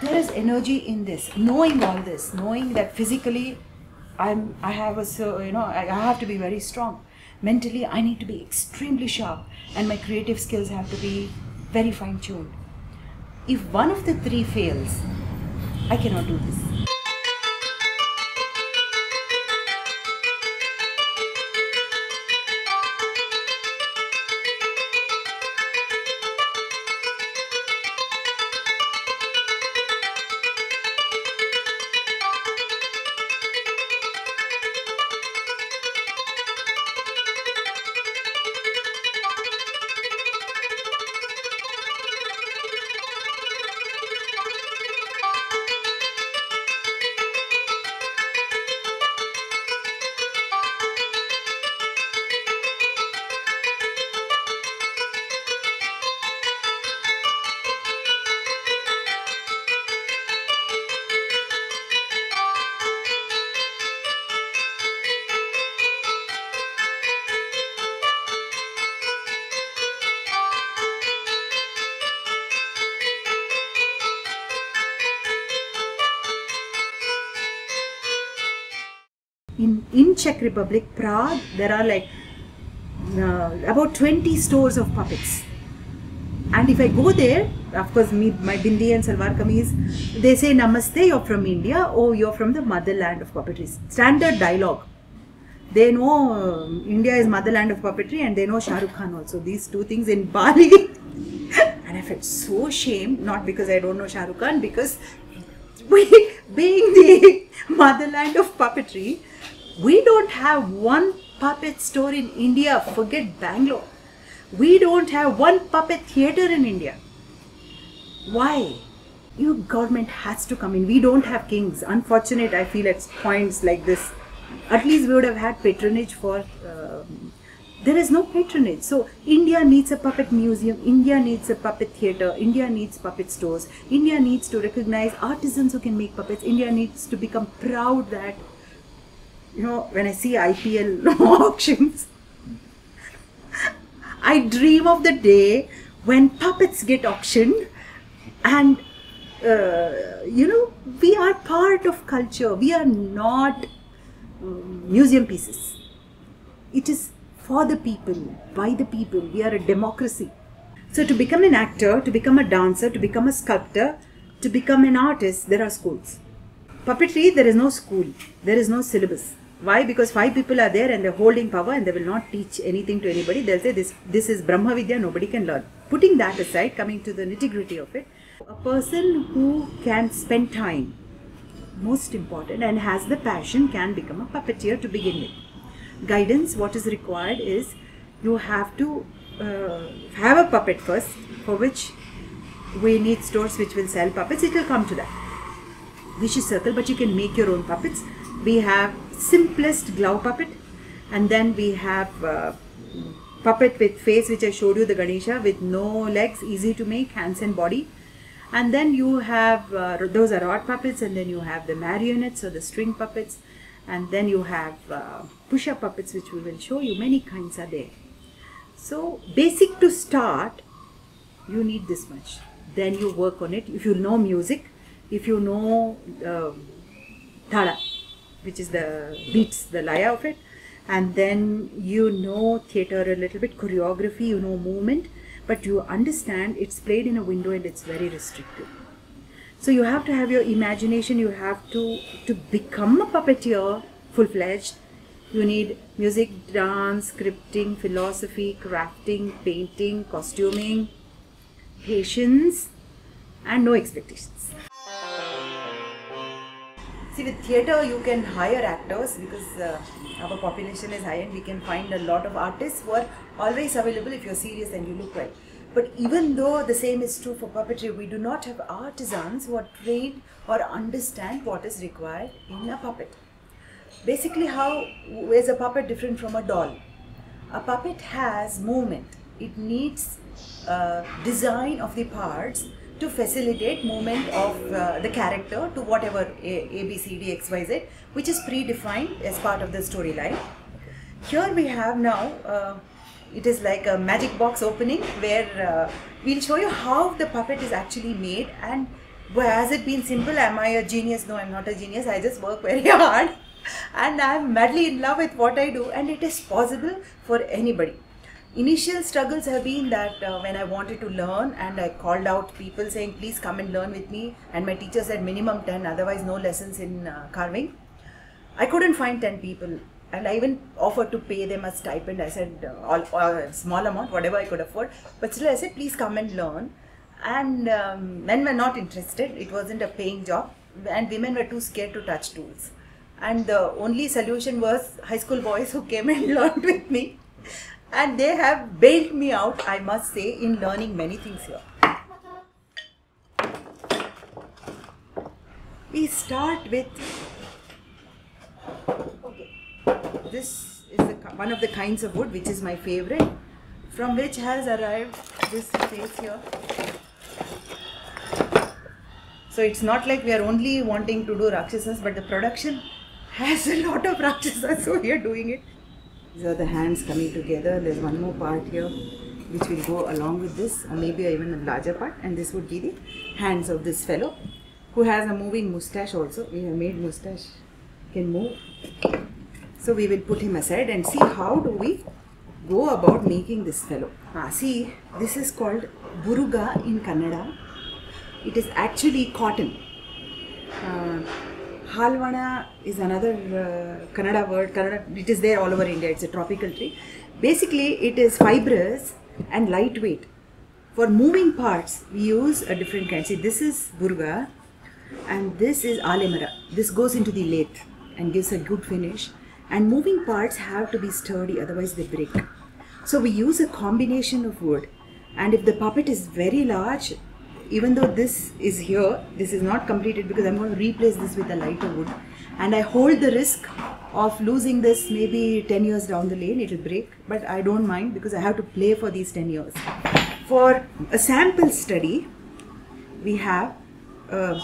there is energy in this. Knowing all this, knowing that physically I have I have to be very strong. Mentally, I need to be extremely sharp, and my creative skills have to be very fine-tuned. If one of the three fails, I cannot do this. In Czech Republic, Prague, there are like about 20 stores of puppets. And if I go there, of course, my bindi and salwar kameez, they say, Namaste, you're from India, or you're from the motherland of puppetry. Standard dialogue. They know India is motherland of puppetry, and they know Shah Rukh Khan also. These two things in Bali. And I felt so ashamed, not because I don't know Shah Rukh Khan, because being the motherland of puppetry, we don't have one puppet store in India. Forget Bangalore. We don't have one puppet theatre in India. Why? Your government has to come in. We don't have kings. Unfortunate, I feel, at points like this. At least we would have had patronage for... there is no patronage. So India needs a puppet museum. India needs a puppet theatre. India needs puppet stores. India needs to recognize artisans who can make puppets. India needs to become proud that, you know, when I see IPL auctions, I dream of the day when puppets get auctioned, and you know, we are part of culture. We are not museum pieces. It is for the people, by the people. We are a democracy. So to become an actor, to become a dancer, to become a sculptor, to become an artist, there are schools. Puppetry, there is no school. There is no syllabus. Why? Because 5 people are there and they're holding power, and they will not teach anything to anybody. They'll say this is Brahma Vidya, nobody can learn. Putting that aside, coming to the nitty-gritty of it, a person who can spend time, most important, and has the passion, can become a puppeteer to begin with. Guidance, what is required is you have to have a puppet first, for which we need stores which will sell puppets. It will come to that. Vicious circle, but you can make your own puppets. We have simplest glove puppet, and then we have puppet with face, which I showed you, the Ganesha, with no legs, easy to make, hands and body. And then you have those are rod puppets, and then you have the marionettes or the string puppets, and then you have push-up puppets, which we will show you. Many kinds are there. So basic to start, you need this much. Then you work on it. If you know music, if you know thala, which is the beats, the laya of it, and then you know theatre a little bit, choreography, you know movement, but you understand it's played in a window and it's very restricted. So you have to have your imagination. You have to become a puppeteer full-fledged. You need music, dance, scripting, philosophy, crafting, painting, costuming, patience, and no expectations. See, with theatre, you can hire actors because our population is high, and we can find a lot of artists who are always available if you're serious and you look well. But even though the same is true for puppetry, we do not have artisans who are trained or understand what is required in a puppet. Basically, how is a puppet different from a doll? A puppet has movement. It needs design of the parts to facilitate movement of the character to whatever A, B, C, D, X, Y, Z, which is predefined as part of the storyline. Here we have now, it is like a magic box opening where we'll show you how the puppet is actually made, and Well, has it been simple? Am I a genius? No, I'm not a genius. I just work very hard and I'm madly in love with what I do, and it is possible for anybody. Initial struggles have been that when I wanted to learn and I called out people saying, please come and learn with me, and my teacher said minimum 10, otherwise no lessons in carving. I couldn't find 10 people, and I even offered to pay them a stipend. I said a small amount, whatever I could afford, but still I said, please come and learn. And men were not interested. It wasn't a paying job, and women were too scared to touch tools. And the only solution was high school boys who came and learned with me. And they have bailed me out, I must say, in learning many things here. We start with, okay, this is one of the kinds of wood which is my favorite, from which has arrived this face here. So it's not like we are only wanting to do Rakshasas, but the production has a lot of Rakshasas, so we are doing it. These are the hands coming together. There's one more part here which will go along with this, or maybe even a larger part, and this would be the hands of this fellow who has a moving moustache also. We have made moustache can move. So we will put him aside and see how do we go about making this fellow. See, this is called Buruga in Kannada. It is actually cotton. Halvana is another Kannada word. It is there all over India. It's a tropical tree. Basically, it is fibrous and lightweight. For moving parts, we use a different kind. See, this is Buruga and this is Alemara. This goes into the lathe and gives a good finish. And moving parts have to be sturdy, otherwise they break. So we use a combination of wood. And if the puppet is very large, even though this is here, this is not completed because I'm going to replace this with a lighter wood. And I hold the risk of losing this maybe 10 years down the lane, it will break. But I don't mind because I have to play for these 10 years. For a sample study, we have a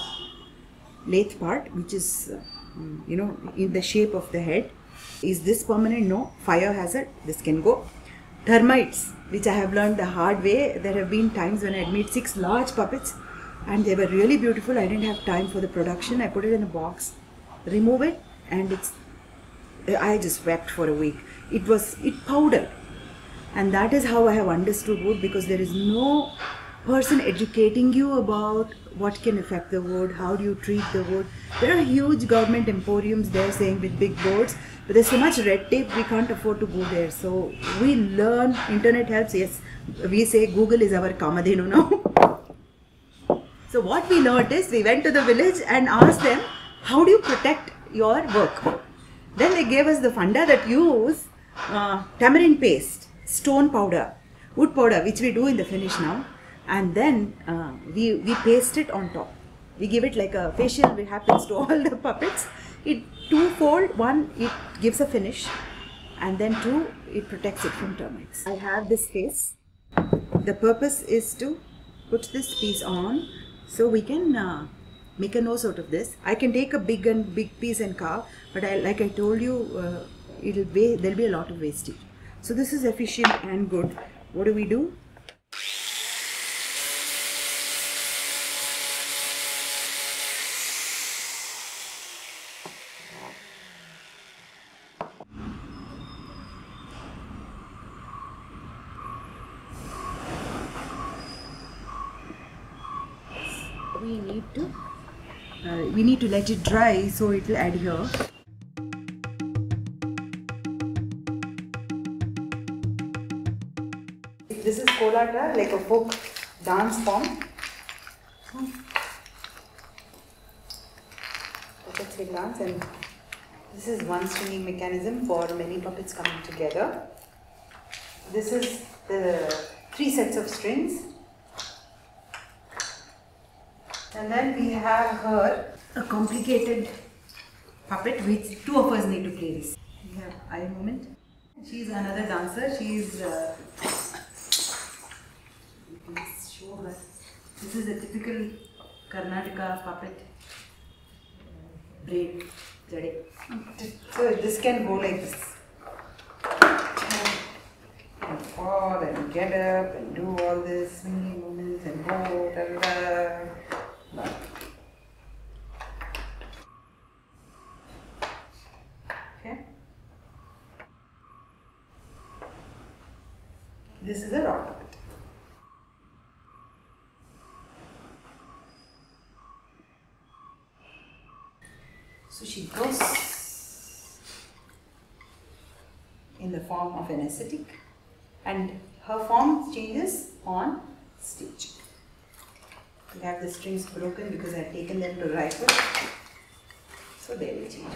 lathe part which is, in the shape of the head. Is this permanent? No. Fire hazard, this can go. Termites, which I have learned the hard way. There have been times when I had made 6 large puppets and they were really beautiful. I didn't have time for the production. I put it in a box, remove it, and I just wept for a week. It powdered. And that is how I have understood wood, because there is no person educating you about what can affect the wood, how do you treat the wood. There are huge government emporiums there saying with big boards, but there's so much red tape, we can't afford to go there. So we learn, internet helps. Yes, we say Google is our Kamadhenu now. So what we learned is, we went to the village and asked them, how do you protect your work? Then they gave us the funda that use tamarind paste, stone powder, wood powder, which we do in the finish now. And then we paste it on top. We give it like a facial, which happens to all the puppets. It twofold. One, it gives a finish, and then 2, it protects it from termites. I have this face. The purpose is to put this piece on so we can make a nose out of this. I can take a big piece and carve, but like I told you, there'll be a lot of wastage. So this is efficient and good. What do we do? We need to let it dry so it will adhere. This is Kolata, like a folk dance form. Puppets will dance, and this is one stringing mechanism for many puppets coming together. This is the 3 sets of strings. And then we have her, a complicated puppet which 2 of us need to play this. We have eye movement. She is another dancer. She is, let's show her. This is a typical Karnataka puppet. Braid, jade. So this can go like this. And fall and get up and do all this swinging movements and go, da da da. Okay. This is a rod puppet. So she goes in the form of an ascetic, and her form changes on stage. We have the strings broken because I have taken them to Raipur, so they will change.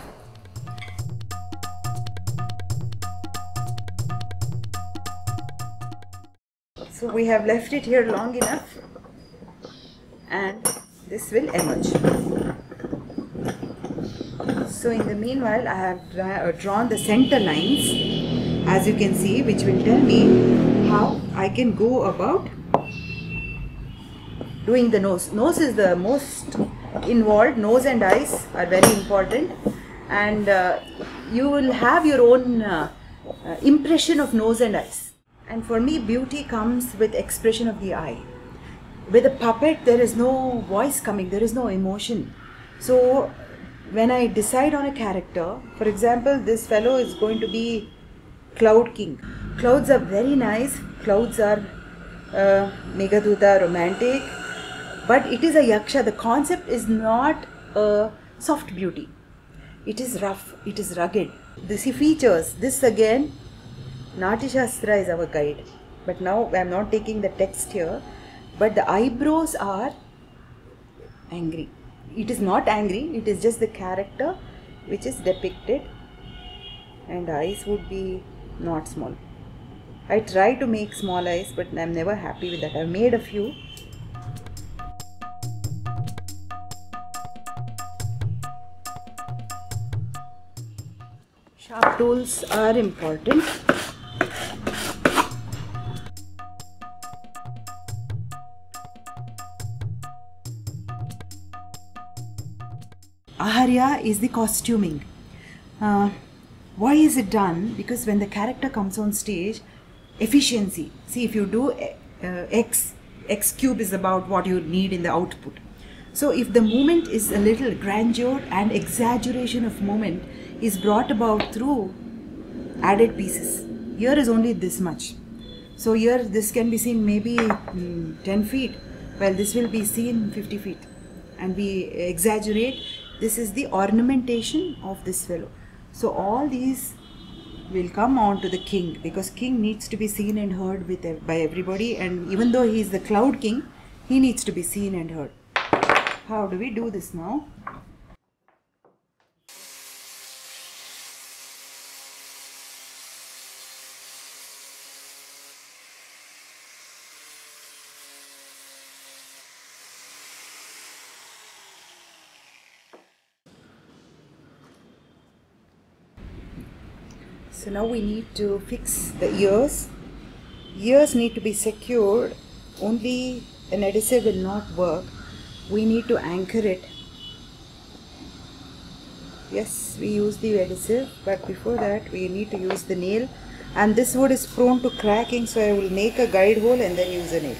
So we have left it here long enough, and this will emerge. So in the meanwhile, I have drawn the center lines, as you can see, which will tell me how I can go about doing the nose. Nose is the most involved. Nose and eyes are very important, and you will have your own impression of nose and eyes. And for me, beauty comes with expression of the eye. With a puppet, there is no voice coming, there is no emotion. So when I decide on a character, for example, this fellow is going to be Cloud King. Clouds are very nice. Clouds are Meghaduta, romantic. But it is a yaksha. The concept is not a soft beauty. It is rough. It is rugged. This features. This again, Natya Shastra is our guide. But now I am not taking the text here. But the eyebrows are angry. It is not angry, it is just the character which is depicted, and eyes would be not small. I try to make small eyes, but I am never happy with that. I have made a few. Sharp tools are important. Aharya is the costuming. Why is it done? Because when the character comes on stage, efficiency. See, if you do X cube is about what you need in the output. So if the movement is a little grandeur and exaggeration of movement is brought about through added pieces. Here is only this much. So here this can be seen maybe 10 feet. Well, this will be seen 50 feet. And we exaggerate. This is the ornamentation of this fellow. So all these will come on to the king, because king needs to be seen and heard by everybody, and even though he is the Cloud King, he needs to be seen and heard. How do we do this now? So now we need to fix the ears. Ears need to be secured. Only an adhesive will not work. We need to anchor it. Yes, we use the adhesive, but before that we need to use the nail. And this wood is prone to cracking, so I will make a guide hole and then use a nail.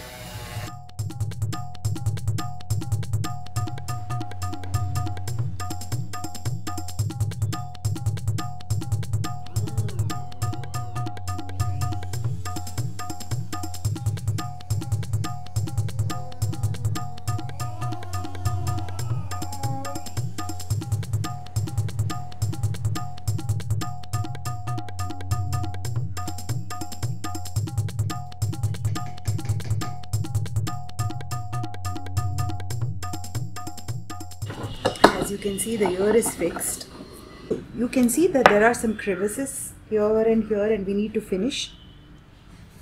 As you can see, the ear is fixed. You can see that there are some crevices here, and we need to finish.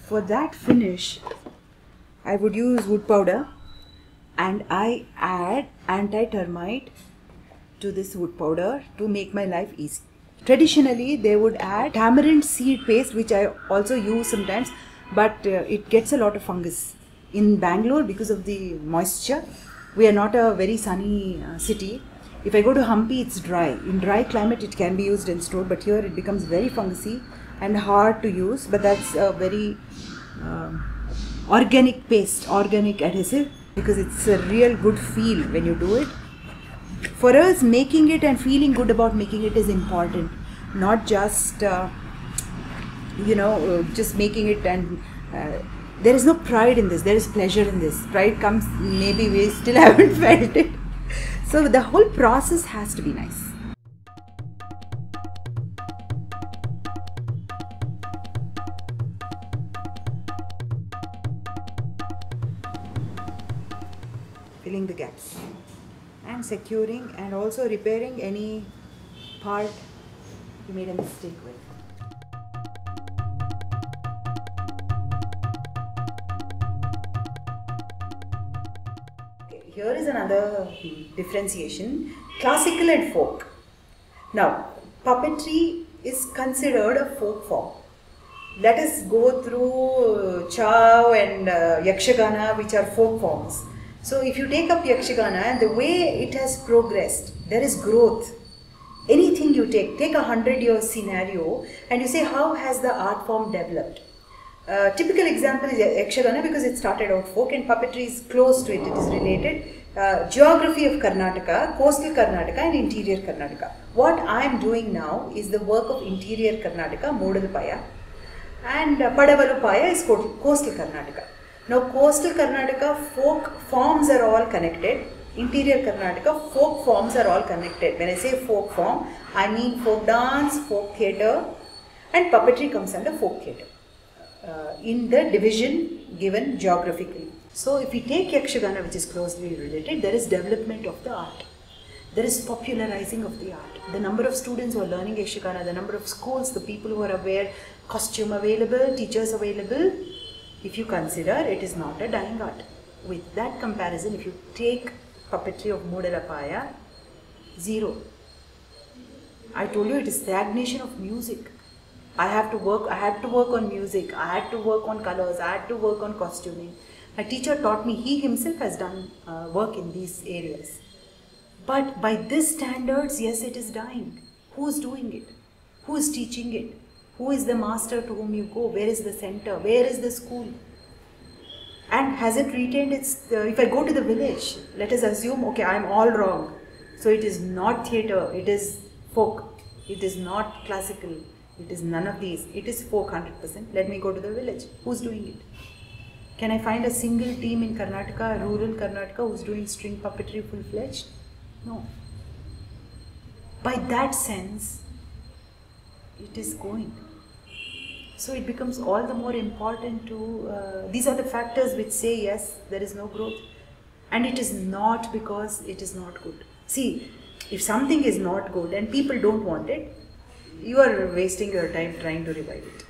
For that finish, I would use wood powder, and I add anti-termite to this wood powder to make my life easy. Traditionally, they would add tamarind seed paste, which I also use sometimes, but it gets a lot of fungus. In Bangalore, because of the moisture, we are not a very sunny city. If I go to Hampi, it's dry. In dry climate, it can be used and stored, but here it becomes very fungusy and hard to use. But that's a very organic paste, organic adhesive, because it's a real good feel when you do it. For us, making it and feeling good about making it is important. not just just making it, and there is no pride in this, there is pleasure in this. Pride comes, maybe we still haven't felt it. So the whole process has to be nice. Filling the gaps and securing, and also repairing any part you made a mistake with. Okay, here is another differentiation: classical and folk. Now, puppetry is considered a folk form. Let us go through Chow and Yakshagana, which are folk forms. So if you take up Yakshagana and the way it has progressed, there is growth. Anything you take a 100-year scenario and you say, how has the art form developed? Typical example is Yakshagana, because it started out folk, and puppetry is close to it, it is related. Geography of Karnataka, coastal Karnataka and interior Karnataka. What I am doing now is the work of interior Karnataka, Modalpaya, and Padavalupaya is coastal Karnataka. Now, coastal Karnataka folk forms are all connected. Interior Karnataka folk forms are all connected. When I say folk form, I mean folk dance, folk theatre, and puppetry comes under folk theatre in the division given geographically. So, if we take Yakshagana, which is closely related, there is development of the art. There is popularizing of the art. The number of students who are learning Yakshagana, the number of schools, the people who are aware, costume available, teachers available. If you consider, it is not a dying art. With that comparison, if you take puppetry of Modalapaya, zero. I told you it is stagnation of music. I had to work on music, I had to work on colors, I had to work on costuming. My teacher taught me, he himself has done work in these areas. But by this standards, yes, it is dying. Who is doing it? Who is teaching it? Who is the master to whom you go? Where is the center? Where is the school? And has it retained its, if I go to the village, let us assume, okay, I am all wrong. So it is not theatre, it is folk, it is not classical, it is none of these, it is folk 100%. Let me go to the village. Who's doing it? Can I find a single team in Karnataka, rural Karnataka, who's doing string puppetry full-fledged? No. By that sense, it is going. So it becomes all the more important to, these are the factors which say yes, there is no growth. And it is not because it is not good. See, if something is not good and people don't want it, you are wasting your time trying to revive it.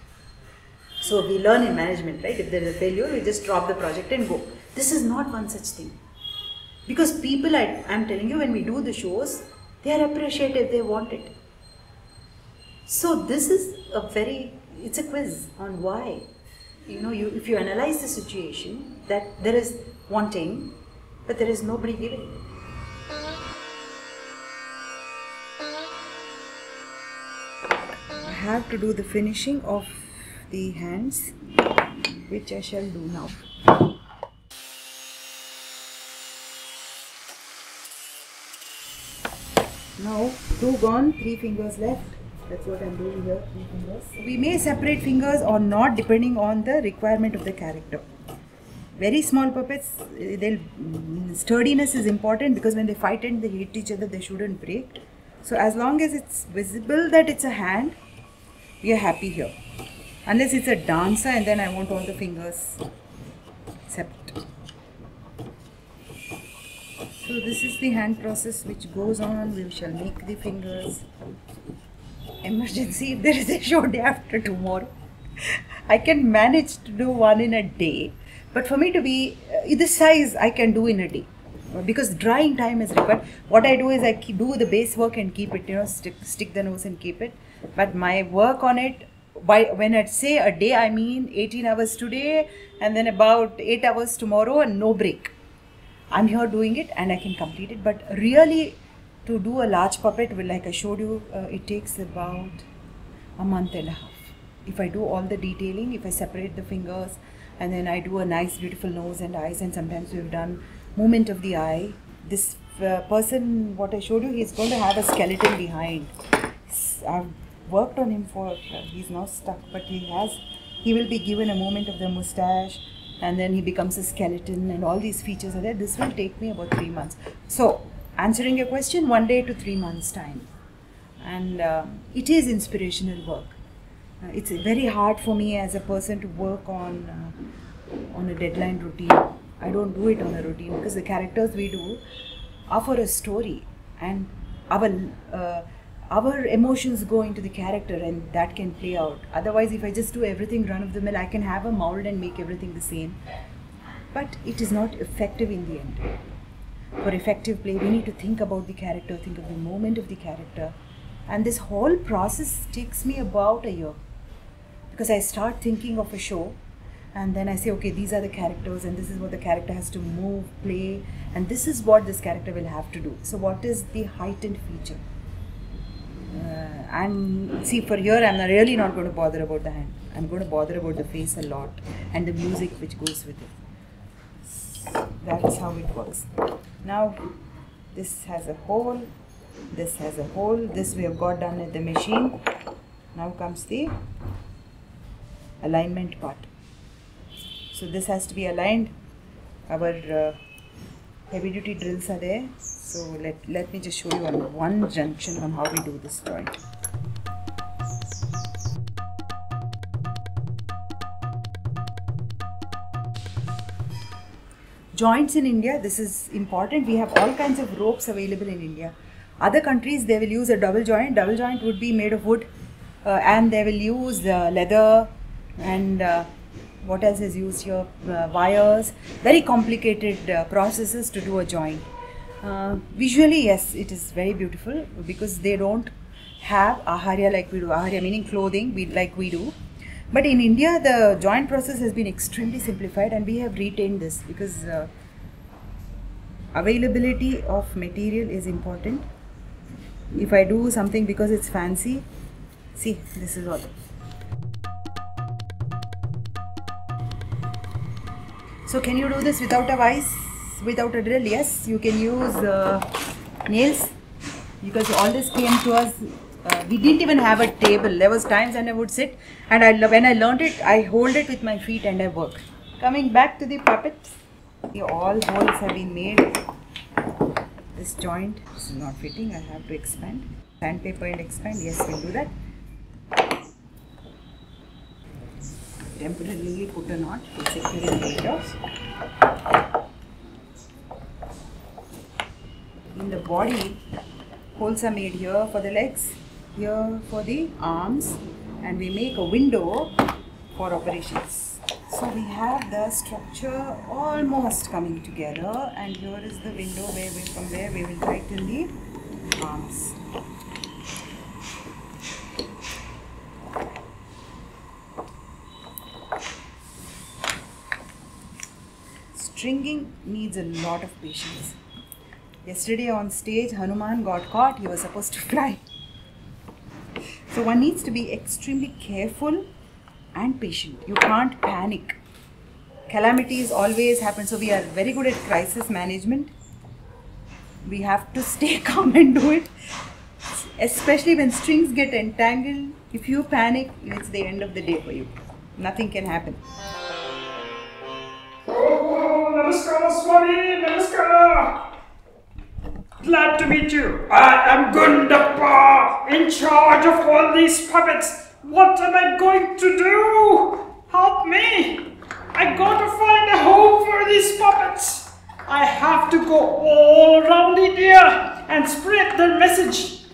So we learn in management, right? If there is a failure, we just drop the project and go. This is not one such thing. Because people, I'm telling you, when we do the shows, they are appreciative, they want it. So this is it's a quiz on why. If you analyze the situation, that there is wanting, but there is nobody giving. I have to do the finishing of the hands, which I shall do now. Now, 2 gone, 3 fingers left. That's what I'm doing here, 3 fingers. We may separate fingers or not depending on the requirement of the character. Very small puppets, sturdiness is important because when they fight and they hit each other, they shouldn't break. So as long as it's visible that it's a hand, we are happy here. Unless it's a dancer and then I want all the fingers separate. So this is the hand process which goes on. We shall make the fingers. Emergency, if there is a show day after tomorrow, I can manage to do one in a day. But for me to be this size, I can do in a day. Because drying time is required. What I do is I do the base work and keep it, stick the nose and keep it. But my work on it, when I say a day, I mean 18 hours today and then about 8 hours tomorrow and no break. I'm here doing it and I can complete it. But really, to do a large puppet, like I showed you, it takes about a month and a half. If I do all the detailing, if I separate the fingers and then I do a nice beautiful nose and eyes, and sometimes we've done movement of the eye. This person, what I showed you, he's going to have a skeleton behind. I've worked on him for, he's now stuck, but he will be given a moment of the mustache, and then he becomes a skeleton, and all these features are there. This will take me about 3 months. So, answering your question, 1 day to 3 months time. And it is inspirational work. It's very hard for me as a person to work on a deadline routine. I don't do it on a routine because the characters we do are for a story, and our emotions go into the character, and that can play out. Otherwise, if I just do everything run of the mill, I can have a mold and make everything the same, but it is not effective in the end. For effective play, we need to think about the character, think of the moment of the character, and this whole process takes me about a year, because I start thinking of a show, and then I say, okay, these are the characters, and this is what the character has to move, play, and this is what this character will have to do. So what is the heightened feature? And see, for here I'm really not going to bother about the hand. I'm going to bother about the face a lot, and the music which goes with it. That's how it works. Now this has a hole, this has a hole, this we have got done at the machine. Now comes the alignment part. So this has to be aligned. Our heavy duty drills are there. So let me just show you on one junction on how we do this joint. Joints in India, this is important. We have all kinds of ropes available in India. Other countries, they will use a double joint. Double joint would be made of wood, and they will use leather, and what else is used here? Wires. Very complicated processes to do a joint. Visually, yes, it is very beautiful because they don't have aharya like we do. Aharya meaning clothing, like we do. But in India, the joint process has been extremely simplified, and we have retained this because availability of material is important. If I do something because it's fancy, see, this is all. So can you do this without a vise, without a drill? Yes, you can use nails, because all this came to us. We didn't even have a table. There was times when I would sit, and when I learned it, I hold it with my feet and I work. Coming back to the puppets, all holes have been made. This joint is not fitting. I have to expand. Sandpaper and expand. Yes, we'll do that. Temporarily put a knot to secure it later. In the body, holes are made here for the legs, here for the arms, and we make a window for operations. So we have the structure almost coming together, and here is the window from where we will tighten the arms. Stringing needs a lot of patience. Yesterday on stage, Hanuman got caught. He was supposed to fly. So one needs to be extremely careful and patient. You can't panic. Calamities always happen. So we are very good at crisis management. We have to stay calm and do it. Especially when strings get entangled. If you panic, it's the end of the day for you. Nothing can happen. Namaskar, Swami, Namaskar. Glad to meet you. I am Gundappa, in charge of all these puppets. What am I going to do? Help me. I got to find a home for these puppets. I have to go all around India and spread their message.